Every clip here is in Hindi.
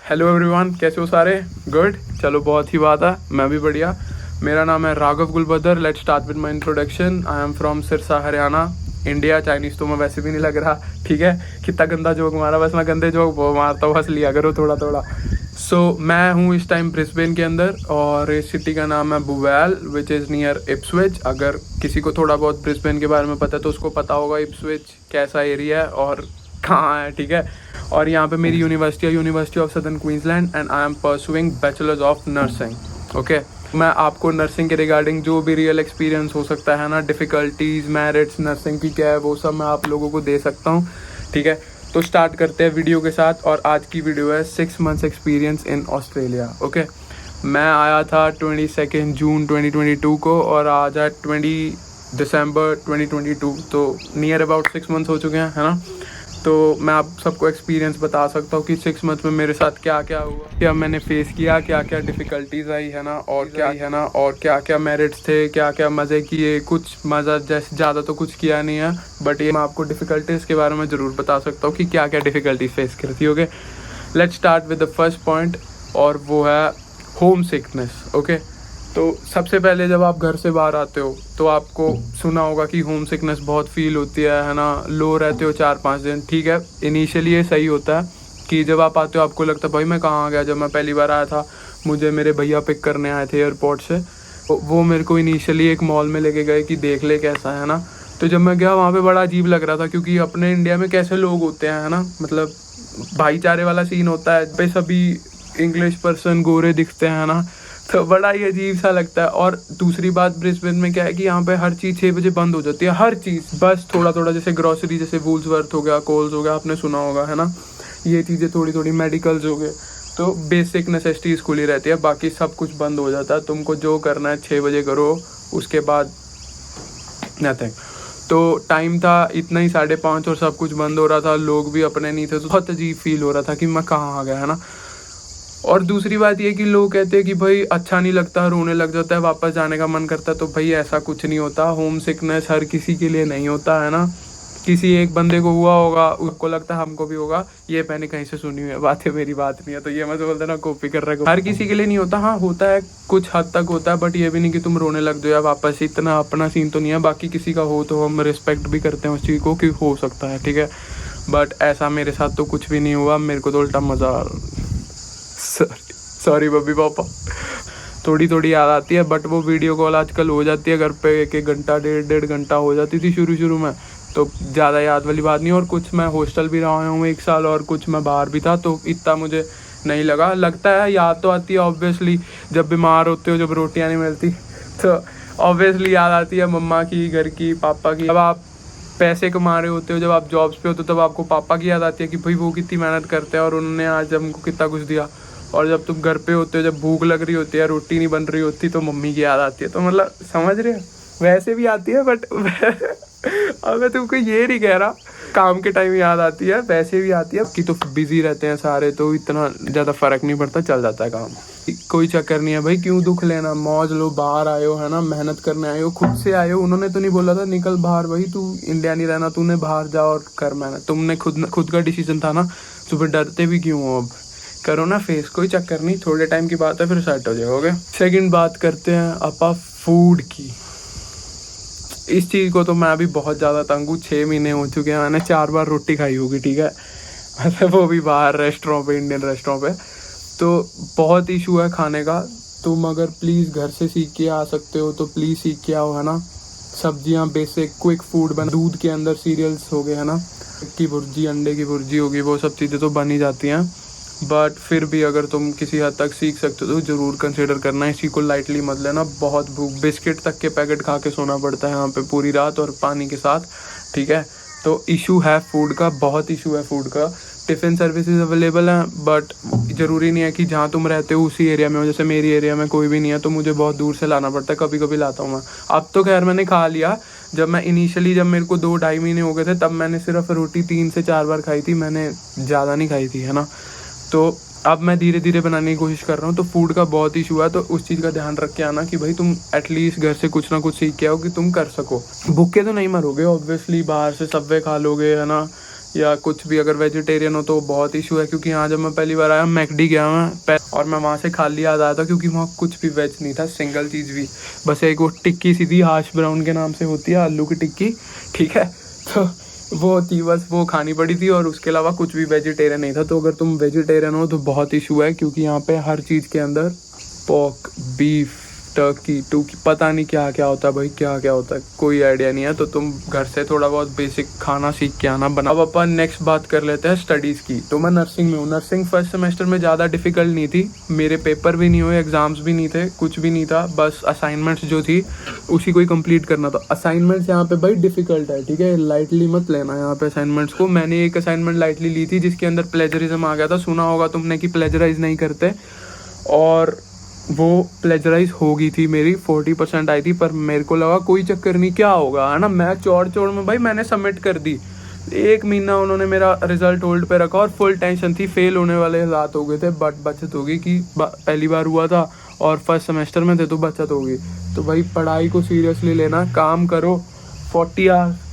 हेलो एवरीवन, कैसे हो सारे? गुड, चलो बहुत ही बात है, मैं भी बढ़िया। मेरा नाम है Raghav Gulbadar. Let's start with my introduction. I am from Sirsa, Haryana, India. Chinese तो मैं वैसे भी नहीं लग रहा, ठीक है। कितना गंदा जोक मारा, बस मैं गंदे जोक वो मारता हूँ, हंस लिया करो थोड़ा थोड़ा। मैं हूँ इस टाइम ब्रिस्बेन के अंदर और इस सिटी का नाम है Buell, which is near Ipswich. अगर किसी को थोड़ा बहुत ब्रिस्बेन के बारे में पता है तो उसको पता होगा इप्सविच कैसा एरिया है और कहाँ है, ठीक है। और यहाँ पे मेरी यूनिवर्सिटी है, university of southern Queensland, and I am pursuing bachelors of nursing. Okay, मैं आपको नर्सिंग के रिगार्डिंग जो भी रियल एक्सपीरियंस हो सकता है ना, डिफ़िकल्टीज़, मेरिट्स नर्सिंग की क्या है, वो सब मैं आप लोगों को दे सकता हूँ, ठीक है। तो स्टार्ट करते हैं वीडियो के साथ। और आज की वीडियो है 6 months experience in Australia. Okay, मैं आया था 22 जून 2022 को और आज है 20 दिसंबर 2022, तो नियर अबाउट 6 मंथ्स हो चुके हैं, है ना। तो मैं आप सबको एक्सपीरियंस बता सकता हूँ कि 6 मंथ में मेरे साथ क्या क्या हुआ, क्या मैंने फेस किया, क्या क्या डिफ़िकल्टीज़ आई, है ना, और क्या क्या मेरिट्स थे, क्या क्या मज़े किए। कुछ मज़ा जैसे ज़्यादा तो कुछ किया नहीं है, बट ये मैं आपको डिफ़िकल्टीज़ के बारे में ज़रूर बता सकता हूँ कि क्या क्या डिफ़िकल्टीज फेस करती है। Okay, let's start with the first point, और वो है होम सिकनेस। ओके, तो सबसे पहले जब आप घर से बाहर आते हो तो आपको सुना होगा कि होम सिकनेस बहुत फील होती है ना। लो रहते हो 4-5 दिन, ठीक है। इनिशियली ये सही होता है कि जब आप आते हो आपको लगता है भाई मैं कहाँ आ गया। जब मैं पहली बार आया था, मुझे मेरे भैया पिक करने आए थे एयरपोर्ट से, तो वो मेरे को इनिशियली एक मॉल में लेके गए कि देख ले कैसा है ना। तो जब मैं गया वहाँ पे बड़ा अजीब लग रहा था, क्योंकि अपने इंडिया में कैसे लोग होते हैं, है ना, मतलब भाईचारे वाला सीन होता है पे, सभी इंग्लिश पर्सन गोरे दिखते हैं ना, तो बड़ा ही अजीब सा लगता है। और दूसरी बात ब्रिस्बेन में क्या है कि यहाँ पे हर चीज़ 6 बजे बंद हो जाती है, हर चीज़। बस थोड़ा थोड़ा जैसे ग्रॉसरी, जैसे वूल्सवर्थ हो गया, कोल्स हो गया, आपने सुना होगा, है ना, ये चीज़ें थोड़ी थोड़ी, मेडिकल्स हो गए, तो बेसिक नेसेसिटीज़ खुली रहती है, बाकी सब कुछ बंद हो जाता है। तुमको जो करना है 6 बजे करो, उसके बाद नथिंग। तो टाइम था इतना ही 5:30 और सब कुछ बंद हो रहा था, लोग भी अपने नहीं थे, तो बहुत अजीब फील हो रहा था कि मैं कहाँ आ गया, है ना। और दूसरी बात ये कि लोग कहते हैं कि भाई अच्छा नहीं लगता, रोने लग जाता है, वापस जाने का मन करता है, तो भाई ऐसा कुछ नहीं होता। होम सिकनेस हर किसी के लिए नहीं होता, है ना। किसी एक बंदे को हुआ होगा, उसको लगता है हमको भी होगा, ये मैंने कहीं से सुनी हुई है बात है, मेरी बात नहीं है, तो ये मत बोलते ना कॉपी कर रहा है। हर किसी के लिए नहीं होता, हाँ होता है, कुछ हद तक होता है, बट ये भी नहीं कि तुम रोने लग जाओ या वापस। इतना अपना सीन तो नहीं है, बाकी किसी का हो तो हम रिस्पेक्ट भी करते हैं उस चीज़ को कि हो सकता है, ठीक है। बट ऐसा मेरे साथ तो कुछ भी नहीं हुआ, मेरे को तो उल्टा मज़ा, सॉरी मम्मी पापा, थोड़ी थोड़ी याद आती है। बट वो वीडियो कॉल आजकल हो जाती है घर पे, 1-1 घंटा, 1.5 घंटा हो जाती थी शुरू में, तो ज़्यादा याद वाली बात नहीं। और कुछ मैं हॉस्टल भी रहा हूँ 1 साल, और कुछ मैं बाहर भी था, तो इतना मुझे नहीं लगा। लगता है याद तो आती है ऑब्वियसली, जब बीमार होते हो, जब रोटियाँ नहीं मिलती, तो ऑब्वियसली याद आती है मम्मा की, घर की, पापा की। जब आप पैसे कमा रहे होते हो, जब आप जॉब्स पे होते हो, तब आपको पापा की याद आती है कि भाई वो कितनी मेहनत करते हैं और उन्होंने आज हमको कितना कुछ दिया। और जब तुम घर पे होते हो, जब भूख लग रही होती है, रोटी नहीं बन रही होती, तो मम्मी की याद आती है। तो मतलब समझ रहे हो, वैसे भी आती है, बट अब मैं तुमको ये नहीं कह रहा, काम के टाइम याद आती है, वैसे भी आती है कि तो बिजी रहते हैं सारे, तो इतना ज़्यादा फ़र्क नहीं पड़ता, चल जाता है काम। कोई चक्कर नहीं है भाई, क्यों दुख लेना, मौज लो, बाहर आए हो, है ना, मेहनत करने आए हो, खुद से आए हो। उन्होंने तो नहीं बोला था निकल बाहर, भाई तू इंडिया नहीं रहना, तूने बाहर जा और कर मेहनत, तुमने खुद का डिसीजन था ना, तो फिर डरते भी क्यों हो, अब करो ना फेस, कोई चक्कर नहीं, थोड़े टाइम की बात है, फिर सेट हो जाओगे। सेकंड बात करते हैं अपा फूड की। इस चीज़ को तो मैं अभी बहुत ज़्यादा तंग हूँ, 6 महीने हो चुके हैं, मैंने 4 बार रोटी खाई होगी, ठीक है, मतलब वो भी बाहर रेस्टोरेंट पे, इंडियन रेस्टोरेंट पे। तो बहुत इशू है खाने का। तुम अगर प्लीज़ घर से सीख के आ सकते हो तो प्लीज़ सीख के आओ, है ना। सब्जियां, बेसिक क्विक फूड बन, दूध के अंदर सीरियल्स हो गए, है ना, की भुर्जी, अंडे की भुर्जी होगी, वो सब चीज़ें तो बन ही जाती हैं। बट फिर भी अगर तुम किसी हद तक सीख सकते हो तो ज़रूर कंसिडर करना, इसी को लाइटली मत लेना। बहुत भूख, बिस्किट तक के पैकेट खा के सोना पड़ता है यहाँ पे पूरी रात, और पानी के साथ, ठीक है। तो इशू है फूड का, बहुत इशू है फूड का। टिफ़िन सर्विसेज अवेलेबल हैं, बट ज़रूरी नहीं है कि जहाँ तुम रहते हो उसी एरिया में हो। जैसे मेरी एरिया में कोई भी नहीं है, तो मुझे बहुत दूर से लाना पड़ता है, कभी कभी लाता हूँ मैं। अब तो खैर मैंने खा लिया, जब मैं इनिशियली, जब मेरे को 2-2.5 महीने हो गए थे, तब मैंने सिर्फ रोटी 3 से 4 बार खाई थी, मैंने ज़्यादा नहीं खाई थी, है ना। तो अब मैं धीरे धीरे बनाने की कोशिश कर रहा हूँ। तो फूड का बहुत इशू है, तो उस चीज़ का ध्यान रख के आना कि भाई तुम एटलीस्ट घर से कुछ ना कुछ सीख के आओ कि तुम कर सको। भूखे तो नहीं मरोगे ऑब्वियसली, बाहर से सबवे खा लोगे, है ना, या कुछ भी अगर वेजिटेरियन हो तो बहुत इशू है, क्योंकि यहाँ जब मैं पहली बार आया मैकडी गया मैं और मैं वहाँ से खाली याद आया था, क्योंकि वहाँ कुछ भी वेज नहीं था, सिंगल चीज़ भी, बस एक वो टिक्की सीधी हाश ब्राउन के नाम से होती है, आलू की टिक्की, ठीक है, तो वो थी, बस वो खानी पड़ी थी, और उसके अलावा कुछ भी वेजिटेरियन नहीं था। तो अगर तुम वेजिटेरियन हो तो बहुत इशू है, क्योंकि यहाँ पे हर चीज़ के अंदर पोर्क, बीफ, टर्की पता नहीं क्या क्या होता है भाई, क्या क्या होता है कोई आइडिया नहीं है। तो तुम घर से थोड़ा बहुत बेसिक खाना सीख के आना बना। अब अपन नेक्स्ट बात कर लेते हैं स्टडीज़ की। तो मैं नर्सिंग में हूँ। नर्सिंग फर्स्ट सेमेस्टर में ज़्यादा डिफिकल्ट नहीं थी, मेरे पेपर भी नहीं हुए, एग्जाम्स भी नहीं थे, कुछ भी नहीं था, बस असाइनमेंट्स जो थी उसी को ही कंप्लीट करना था। असाइनमेंट्स यहाँ पे भाई डिफिकल्ट है, ठीक है, लाइटली मत लेना यहाँ पे असाइनमेंट्स को। मैंने एक असाइनमेंट लाइटली ली थी जिसके अंदर प्लेजरिज्म आ गया था, सुना होगा तुमने कि प्लेजराइज नहीं करते, और वो प्लेजराइज हो गई थी मेरी, 40% आई थी, पर मेरे को लगा कोई चक्कर नहीं, क्या होगा, है ना। मैं चौड़ में भाई मैंने सबमिट कर दी। 1 महीना उन्होंने मेरा रिजल्ट होल्ड पे रखा और फुल टेंशन थी, फेल होने वाले हालात हो गए थे, बट बचत हो गई कि पहली बार हुआ था और फर्स्ट सेमेस्टर में थे तो बचत हो गई। तो भाई पढ़ाई को सीरियसली लेना, काम करो 40 आवर्स।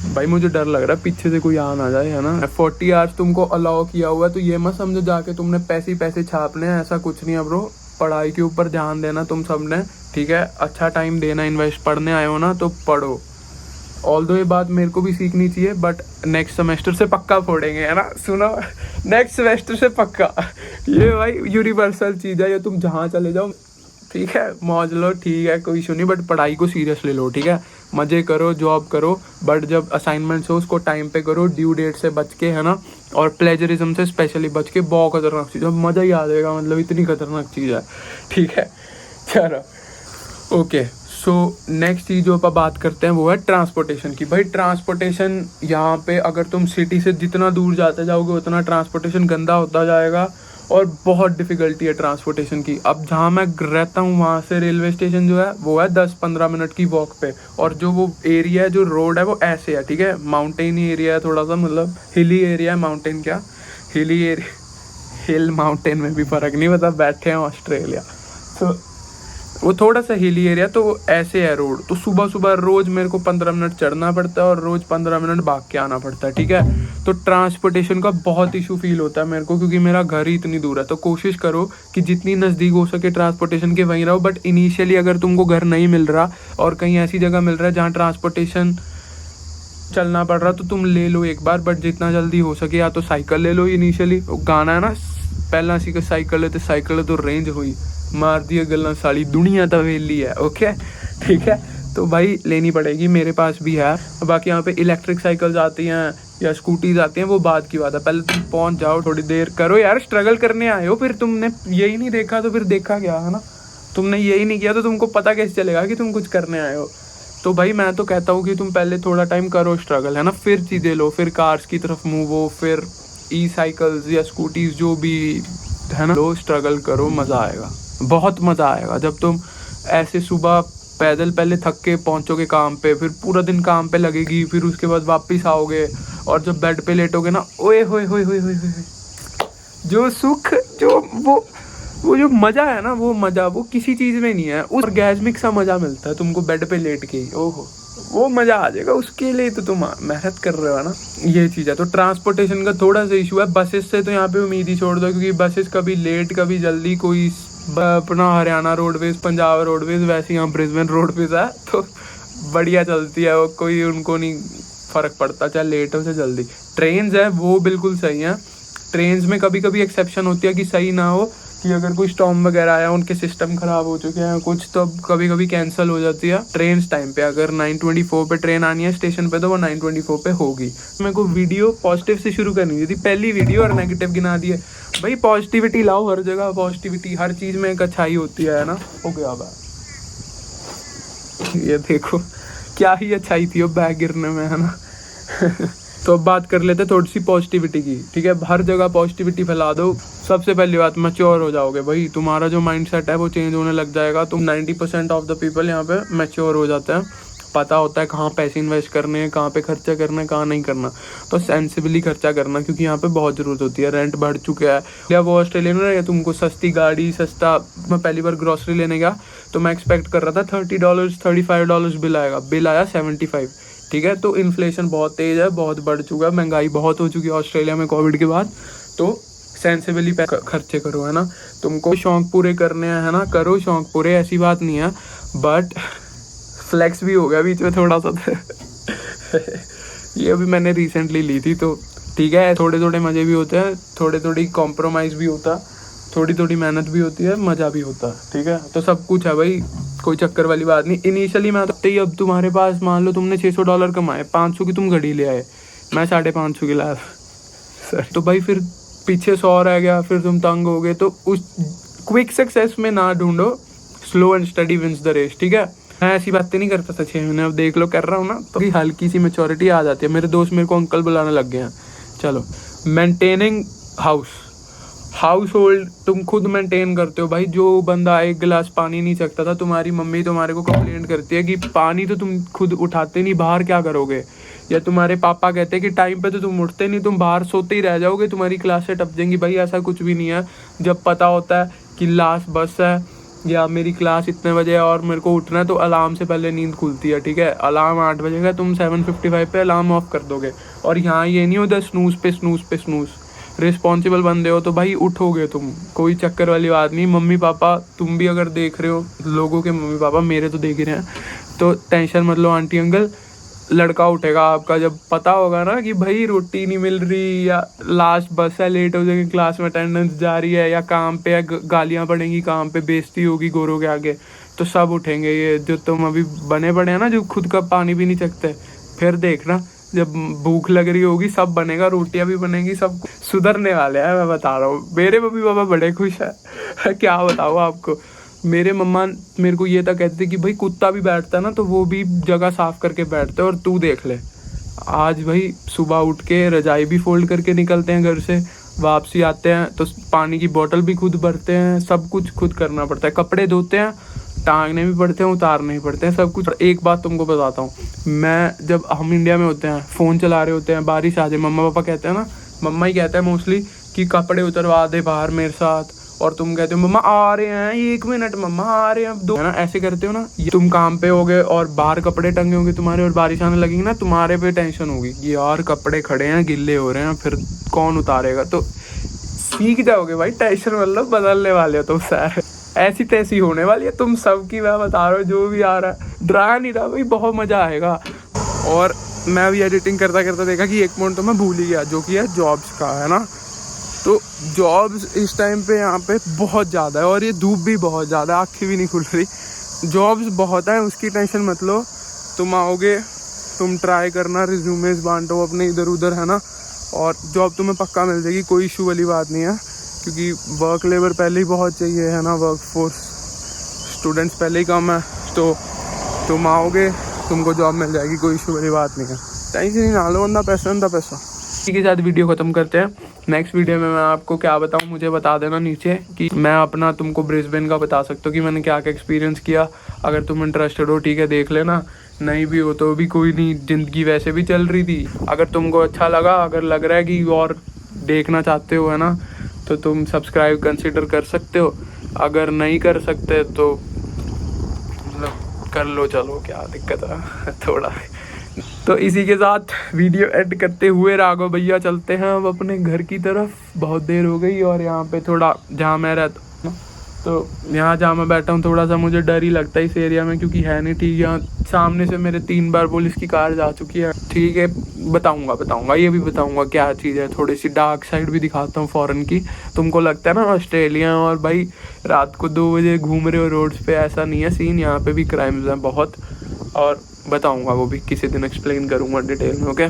भाई मुझे डर लग रहा है पीछे से कोई आ ना जाए, है ना। 40 आवर्स तुमको अलाउ किया हुआ है, तो ये मत समझो जाके तुमने पैसे पैसे छापने हैं, ऐसा कुछ नहीं है ब्रो। पढ़ाई के ऊपर ध्यान देना तुम सब ने, ठीक है, अच्छा टाइम देना, इन्वेस्ट, पढ़ने आए हो ना तो पढ़ो। ऑल्दो ये बात मेरे को भी सीखनी चाहिए, बट नेक्स्ट सेमेस्टर से पक्का फोड़ेंगे, है ना, सुनो, नेक्स्ट सेमेस्टर से पक्का। ये भाई यूनिवर्सल चीज़ है, ये तुम जहाँ चले जाओ, ठीक है, मौज लो, ठीक है, कोई इशू नहीं, बट पढ़ाई को सीरियस ले लो, ठीक है, मज़े करो, जॉब करो, बट जब असाइनमेंट्स हो उसको टाइम पे करो, ड्यू डेट से बच के, है ना, और प्लेजरिज्म से स्पेशली बच के। बहुत खतरनाक चीज़ है, मज़ा ही आ जाएगा, मतलब इतनी खतरनाक चीज़ है, ठीक है, चलो ओके। सो नेक्स्ट चीज़ जो अपन बात करते हैं वो है ट्रांसपोर्टेशन की। भाई ट्रांसपोर्टेशन यहाँ पे अगर तुम सिटी से जितना दूर जाते जाओगे उतना ट्रांसपोर्टेशन गंदा होता जाएगा, और बहुत डिफ़िकल्टी है ट्रांसपोर्टेशन की। अब जहाँ मैं रहता हूँ वहाँ से रेलवे स्टेशन जो है वो है 10-15 मिनट की वॉक पे, और जो वो एरिया है, जो रोड है वो ऐसे है, ठीक है, माउंटेन एरिया है थोड़ा सा, मतलब हिली एरिया है, माउंटेन क्या, हिली एरिया, हिल माउंटेन में भी फ़र्क नहीं, मतलब बैठे हैं ऑस्ट्रेलिया, तो वो थोड़ा सा हिली एरिया, तो वो ऐसे है रोड। तो सुबह सुबह रोज़ मेरे को 15 मिनट चढ़ना पड़ता है और रोज़ 15 मिनट भाग के आना पड़ता है, ठीक है। तो ट्रांसपोर्टेशन का बहुत इशू फील होता है मेरे को, क्योंकि मेरा घर ही इतनी दूर है। तो कोशिश करो कि जितनी नज़दीक हो सके ट्रांसपोर्टेशन के वहीं रहो, बट इनिशियली अगर तुमको घर नहीं मिल रहा और कहीं ऐसी जगह मिल रहा है जहाँ ट्रांसपोर्टेशन चलना पड़ रहा, तो तुम ले लो एक बार, बट जितना जल्दी हो सके या तो साइकिल ले लो। इनिशियली गाना है ना, पहला सी साइकिल है तो रेंज हुई, मार दिए गल्ला साली, दुनिया तो वेली है, ओके, ठीक है। तो भाई लेनी पड़ेगी, मेरे पास भी है। बाकी यहाँ पे इलेक्ट्रिक साइकिल्स आती हैं या स्कूटीज आती हैं, वो बात की बात है, पहले तुम पहुँच जाओ, थोड़ी देर करो यार, स्ट्रगल करने आए हो, फिर तुमने यही नहीं देखा तो फिर देखा क्या, है ना, तुमने यही नहीं किया तो तुमको पता कैसे चलेगा कि तुम कुछ करने आए हो। तो भाई मैं तो कहता हूँ कि तुम पहले थोड़ा टाइम करो स्ट्रगल, है ना, फिर चीज़ें लो, फिर कार्स की तरफ मूव हो, फिर ई साइकिल्स या स्कूटीज जो भी है ना, लो, स्ट्रगल करो, मज़ा आएगा, बहुत मज़ा आएगा। जब तुम ऐसे सुबह पैदल पहले थक के पहुँचोगे काम पे, फिर पूरा दिन काम पे लगेगी, फिर उसके बाद वापस आओगे, और जब बेड पे लेटोगे ना, ओए होए होए होए होए, जो सुख, जो वो जो मज़ा है ना, वो मज़ा वो किसी चीज़ में नहीं है। उस ऑर्गेज़मिक सा मज़ा मिलता है तुमको बेड पे लेट के ही, ओहो, वो मज़ा आ जाएगा, उसके लिए तो तुम मेहनत कर रहे हो ना, ये चीज़ है। तो ट्रांसपोर्टेशन का थोड़ा सा इशू है। बसेस से तो यहाँ पे उम्मीद ही छोड़ दो, क्योंकि बसेस कभी लेट कभी जल्दी, कोई अपना हरियाणा रोडवेज़, पंजाब रोडवेज़, वैसे यहाँ ब्रिस्बेन रोडवेज़ है तो बढ़िया चलती है वो, कोई उनको नहीं फ़र्क पड़ता चाहे लेट हो चाहे जल्दी। ट्रेन्स है वो बिल्कुल सही हैं। ट्रेन्स में कभी कभी एक्सेप्शन होती है कि सही ना हो, कि अगर कोई स्टॉर्म वगैरह आया, उनके सिस्टम ख़राब हो चुके हैं कुछ, तो कभी कभी कैंसिल हो जाती है ट्रेन टाइम पे। अगर 9:24 पे ट्रेन आनी है स्टेशन पे तो वो 9:24 पे होगी। मेरे को वीडियो पॉजिटिव से शुरू करनी थी, पहली वीडियो, और नेगेटिव गिना दिए। भाई पॉजिटिविटी लाओ, हर जगह पॉजिटिविटी, हर चीज़ में एक अच्छाई होती है ना। हो गया बात, ये देखो क्या ही अच्छाई थी वो बैग गिरने में, है ना। तो अब बात कर लेते थोड़ी सी पॉजिटिविटी की, ठीक है। हर जगह पॉजिटिविटी फैला दो। सबसे पहली बात, मैच्योर हो जाओगे भाई, तुम्हारा जो माइंडसेट है वो चेंज होने लग जाएगा। तुम 90% ऑफ द पीपल यहाँ पे मैच्योर हो जाते हैं, पता होता है कहाँ पैसे इन्वेस्ट करने हैं, कहाँ पे खर्चा करना है, कहाँ नहीं करना। तो सेंसिबली खर्चा करना, क्योंकि यहाँ पे बहुत ज़रूरत होती है, रेंट बढ़ चुका है। या वो ऑस्ट्रेलिया में ना, तुमको सस्ती गाड़ी, सस्ता, मैं पहली बार ग्रॉसरी लेने गया तो मैं एक्सपेक्ट कर रहा था $30 $35 बिल आएगा, बिल आया 75, ठीक है। तो इन्फ्लेशन बहुत तेज़ है, बहुत बढ़ चुका है, महंगाई बहुत हो चुकी है ऑस्ट्रेलिया में कोविड के बाद। तो सेंसिबली खर्चे करो, है ना। तुमको शौक पूरे करने हैं, है ना, करो शौक पूरे, ऐसी बात नहीं है। बट फ्लेक्स भी हो गया बीच में थोड़ा सा ये अभी मैंने रिसेंटली ली थी, तो ठीक है, थोड़े थोड़े मज़े भी होते हैं, थोड़ी थोड़ी कॉम्प्रोमाइज़ भी होता है, थोड़ी थोड़ी मेहनत भी होती है, मज़ा भी होता है, ठीक है। तो सब कुछ है भाई, कोई चक्कर वाली बात नहीं। इनिशियली मैं तो ही, अब तुम्हारे पास मान लो तुमने $600 कमाए, 500 की तुम घड़ी ले आए, मैं 550 की लाया सर, तो भाई फिर पीछे 100 रह गया, फिर तुम तंग हो गए। तो उस क्विक सक्सेस में ना ढूंढो, slow and steady wins the race, ठीक है। मैं ऐसी बातें नहीं करता था 6 महीने, अब देख लो कर रहा हूँ ना, तो हल्की सी मैच्योरिटी आ जाती है। मेरे दोस्त मेरे को अंकल बुलाने लग गए हैं। चलो, मेंटेनिंग हाउस होल्ड तुम खुद मेंटेन करते हो भाई। जो बंदा 1 गिलास पानी नहीं सकता था, तुम्हारी मम्मी तुम्हारे को कंप्लेंट करती है कि पानी तो तुम खुद उठाते नहीं, बाहर क्या करोगे। या तुम्हारे पापा कहते हैं कि टाइम पे तो तुम उठते नहीं, तुम बाहर सोते ही रह जाओगे, तुम्हारी क्लासें टप जाएंगी। भाई ऐसा कुछ भी नहीं है। जब पता होता है कि लास्ट बस है या मेरी क्लास इतने बजे है और मेरे को उठना है, तो अलार्म से पहले नींद खुलती है, ठीक है। अलार्म 8 बजे का, तुम 7:55 पे अलार्म ऑफ कर दोगे। और यहाँ ये नहीं होता स्नूज़ पे स्नूज़। रिस्पॉन्सिबल बंदे हो तो भाई उठोगे तुम, कोई चक्कर वाली बात नहीं। मम्मी पापा तुम भी अगर देख रहे हो, लोगों के मम्मी पापा मेरे तो देख ही रहे हैं, तो टेंशन मत लो आंटी अंकल, लड़का उठेगा आपका। जब पता होगा ना कि भाई रोटी नहीं मिल रही, या लास्ट बस है, लेट हो जाएंगे, क्लास में अटेंडेंस जा रही है, या काम पे गालियाँ पड़ेंगी, काम पे बेइज्जती होगी गोरों के आगे, तो सब उठेंगे। ये जो तुम अभी बने पड़े हैं ना, जो खुद का पानी भी नहीं सकते, फिर देखना जब भूख लग रही होगी सब बनेगा, रोटियां भी बनेंगी, सब सुधरने वाले हैं, मैं बता रहा हूँ। मेरे मम्मी पापा बड़े खुश है क्या बताऊँ आपको। मेरे मम्मा मेरे को ये तक कहते थे कि भाई कुत्ता भी बैठता है ना, तो वो भी जगह साफ करके बैठते हैं, और तू देख ले आज भाई सुबह उठ के रजाई भी फोल्ड करके निकलते हैं घर से, वापसी आते हैं तो पानी की बोतल भी खुद भरते हैं, सब कुछ खुद करना पड़ता है। कपड़े धोते हैं, टांगने भी पड़ते हैं, उतारने भी पड़ते हैं, सब कुछ। एक बात तुमको बताता हूँ, मैं जब हम इंडिया में होते हैं, फ़ोन चला रहे होते हैं, बारिश आ जाए, मम्मा पापा कहते हैं ना, मम्मा ही कहते हैं मोस्टली कि कपड़े उतरवा दे बाहर मेरे साथ, और तुम कहते हो मम्मा आ रहे हैं, 1 मिनट मम्मा आ रहे हैं, 2, है ना, ऐसे करते हो ना। तुम काम पे होगे और बाहर कपड़े टंगे होंगे तुम्हारे, और बारिश आने लगेगी ना, तुम्हारे पे टेंशन होगी कि यार कपड़े खड़े हैं, गिल्ले हो रहे हैं, फिर कौन उतारेगा। तो सीख जाओगे भाई, टेंशन मतलब बदलने वाले हो तुम सर, ऐसी तैसी होने वाली है तुम सबकी। मैं बता रहा हूँ, जो भी आ रहा है डरा नहीं रहा भाई, बहुत मज़ा आएगा। और मैं अभी एडिटिंग करता करता देखा कि एक पॉइंट तो मैं भूल ही गया, जो कि है जॉब्स का, है ना। तो जॉब्स इस टाइम पे यहाँ पे बहुत ज़्यादा है, और ये धूप भी बहुत ज़्यादा है, आँखें भी नहीं खुल रही। जॉब्स बहुत है, उसकी टेंशन मत लो। तुम आओगे, तुम ट्राई करना, रिज्यूमेस बांटो अपने इधर उधर, है ना, और जॉब तुम्हें पक्का मिल जाएगी, कोई इशू वाली बात नहीं है। क्योंकि वर्क लेबर पहले ही बहुत चाहिए, है ना, वर्क फोर्स, स्टूडेंट्स पहले ही कम है, तो तुम आओगे, तुमको जॉब मिल जाएगी, कोई इशू वाली बात नहीं है। टेंशन ही ना लो, अंधा पैसा। इसी के साथ वीडियो ख़त्म करते हैं। नेक्स्ट वीडियो में मैं आपको क्या बताऊं, मुझे बता देना नीचे, कि मैं अपना तुमको ब्रिस्बेन का बता सकता हूँ कि मैंने क्या क्या एक्सपीरियंस किया। अगर तुम इंटरेस्टेड हो, ठीक है, देख लेना, नहीं भी हो तो भी कोई नहीं, ज़िंदगी वैसे भी चल रही थी। अगर तुमको अच्छा लगा, अगर लग रहा है कि और देखना चाहते हो, है ना, तो तुम सब्सक्राइब कंसिडर कर सकते हो। अगर नहीं कर सकते तो मतलब कर लो, चलो क्या दिक्कत है थोड़ा। तो इसी के साथ वीडियो एड करते हुए राघव भैया चलते हैं अब अपने घर की तरफ, बहुत देर हो गई। और यहाँ पे थोड़ा जहाँ मैं रहता हूँ, तो यहाँ जहाँ मैं बैठा हूँ, थोड़ा सा मुझे डर ही लगता है इस एरिया में, क्योंकि है नहीं ठीक। यहाँ सामने से मेरे 3 बार पुलिस की कार जा चुकी है, ठीक है। बताऊँगा ये भी बताऊँगा क्या चीज़ है, थोड़ी सी डार्क साइड भी दिखाता हूँ फॉरेन की। तुमको लगता है ना ऑस्ट्रेलिया और भाई रात को 2 बजे घूम रहे हो रोड्स पे, ऐसा नहीं है सीन, यहाँ पे भी क्राइम्स हैं बहुत, और बताऊंगा वो भी किसी दिन, एक्सप्लेन करूंगा डिटेल में, ओके।